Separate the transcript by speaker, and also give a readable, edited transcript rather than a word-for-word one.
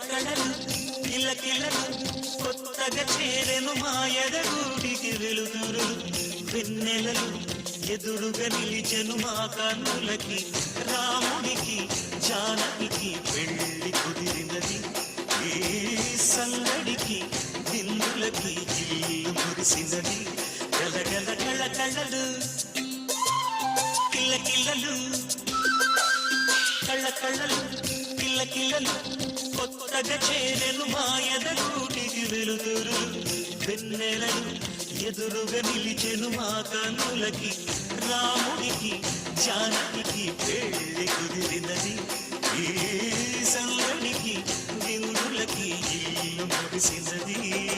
Speaker 1: కళకళలు కిలకిలలు కొత్తగా చేరెను మాయదగూడికి వెలుతురు వెన్నెలలు ఎదురుగా నిలిచెను మా కన్నులకి రాముడికి జానకి పెళ్లి కుదిరినది ఈ సందడికి బిందులకి ఇల్లు మురిసినది గలగల కళకళలు కిలకిలలు కళ్ళకళ్ళలు కిల్లకిల్లలు కొత్తగా చేరెను మాయదగూటికి వెలుతురు వెన్నెలలు ఎదురుగా నిలిచెను మా కన్నులకి రాముడికి జానకి పెళ్లి కుదిరినది ఈ సంగడికి బిందులకి ఇల్లు ముగిసినది.